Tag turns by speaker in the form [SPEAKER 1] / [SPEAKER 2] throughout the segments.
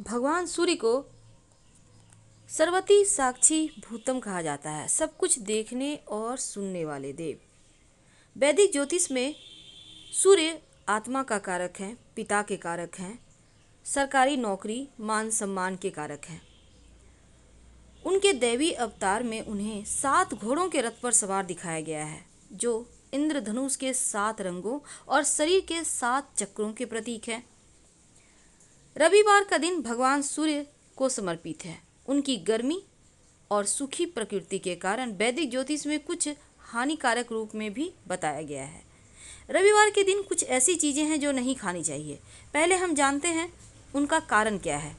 [SPEAKER 1] भगवान सूर्य को सर्वति साक्षी भूतम कहा जाता है, सब कुछ देखने और सुनने वाले देव। वैदिक ज्योतिष में सूर्य आत्मा का कारक है, पिता के कारक हैं, सरकारी नौकरी, मान सम्मान के कारक हैं। उनके दैवी अवतार में उन्हें 7 घोड़ों के रथ पर सवार दिखाया गया है, जो इंद्रधनुष के 7 रंगों और शरीर के 7 चक्रों के प्रतीक है। रविवार का दिन भगवान सूर्य को समर्पित है। उनकी गर्मी और सूखी प्रकृति के कारण वैदिक ज्योतिष में कुछ हानिकारक रूप में भी बताया गया है। रविवार के दिन कुछ ऐसी चीज़ें हैं जो नहीं खानी चाहिए। पहले हम जानते हैं उनका कारण क्या है।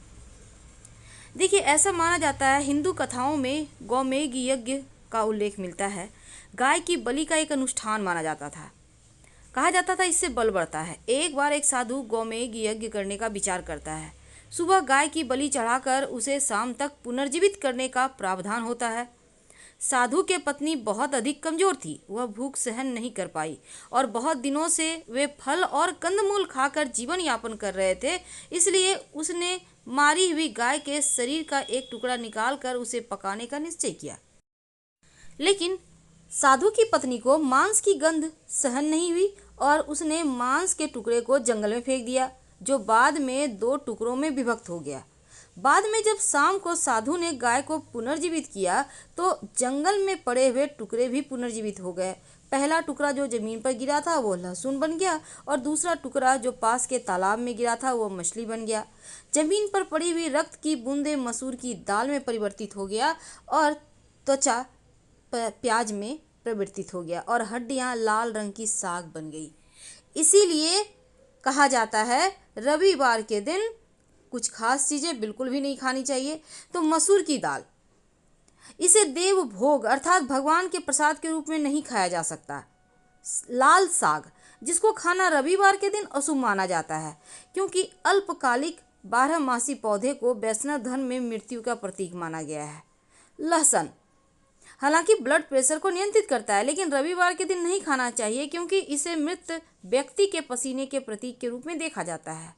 [SPEAKER 1] देखिए, ऐसा माना जाता है, हिंदू कथाओं में गौमेघ यज्ञ का उल्लेख मिलता है। गाय की बलि का एक अनुष्ठान माना जाता था। कहा जाता था इससे बल बढ़ता है। एक बार एक साधु गौमेघ यज्ञ करने का विचार करता है। सुबह गाय की बलि चढ़ाकर उसे शाम तक पुनर्जीवित करने का प्रावधान होता है। साधु के पत्नी बहुत अधिक कमजोर थी, वह भूख सहन नहीं कर पाई और बहुत दिनों से वे फल और कंदमूल खाकर जीवन यापन कर रहे थे। इसलिए उसने मारी हुई गाय के शरीर का एक टुकड़ा निकालकर उसे पकाने का निश्चय किया। लेकिन साधु की पत्नी को मांस की गंध सहन नहीं हुई और उसने मांस के टुकड़े को जंगल में फेंक दिया, जो बाद में 2 टुकड़ों में विभक्त हो गया। बाद में जब शाम को साधु ने गाय को पुनर्जीवित किया तो जंगल में पड़े हुए टुकड़े भी पुनर्जीवित हो गए। पहला टुकड़ा जो जमीन पर गिरा था वो लहसुन बन गया और दूसरा टुकड़ा जो पास के तालाब में गिरा था वो मछली बन गया। जमीन पर पड़ी हुई रक्त की बूंदें मसूर की दाल में परिवर्तित हो गया और त्वचा प्याज में परिवर्तित हो गया और हड्डियां लाल रंग की साग बन गई। इसीलिए कहा जाता है रविवार के दिन कुछ खास चीज़ें बिल्कुल भी नहीं खानी चाहिए। तो मसूर की दाल, इसे देव भोग अर्थात भगवान के प्रसाद के रूप में नहीं खाया जा सकता। लाल साग, जिसको खाना रविवार के दिन अशुभ माना जाता है, क्योंकि अल्पकालिक 12 मासी पौधे को वैष्णव धर्म में मृत्यु का प्रतीक माना गया है। लहसुन हालांकि ब्लड प्रेशर को नियंत्रित करता है, लेकिन रविवार के दिन नहीं खाना चाहिए क्योंकि इसे मृत व्यक्ति के पसीने के प्रतीक के रूप में देखा जाता है।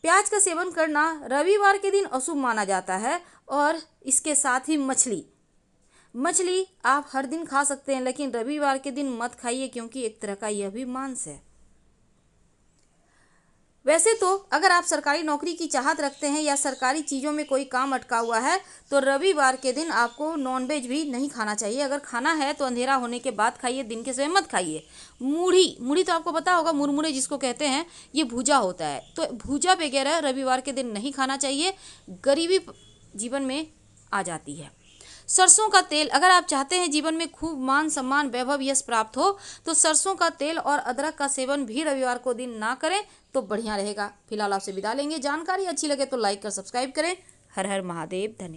[SPEAKER 1] प्याज का सेवन करना रविवार के दिन अशुभ माना जाता है और इसके साथ ही मछली आप हर दिन खा सकते हैं, लेकिन रविवार के दिन मत खाइए क्योंकि एक तरह का यह भी मांस है। वैसे तो अगर आप सरकारी नौकरी की चाहत रखते हैं या सरकारी चीज़ों में कोई काम अटका हुआ है तो रविवार के दिन आपको नॉनवेज भी नहीं खाना चाहिए। अगर खाना है तो अंधेरा होने के बाद खाइए, दिन के समय मत खाइए। मूढ़ी तो आपको पता होगा, मुरमुरे जिसको कहते हैं, ये भूजा होता है, तो भूजा वगैरह रविवार के दिन नहीं खाना चाहिए। गरीबी जीवन में आ जाती है। सरसों का तेल, अगर आप चाहते हैं जीवन में खूब मान सम्मान वैभव यश प्राप्त हो तो सरसों का तेल और अदरक का सेवन भी रविवार को दिन ना करें तो बढ़िया रहेगा। फिलहाल आपसे विदा लेंगे। जानकारी अच्छी लगे तो लाइक कर सब्सक्राइब करें। हर हर महादेव। धन्यवाद।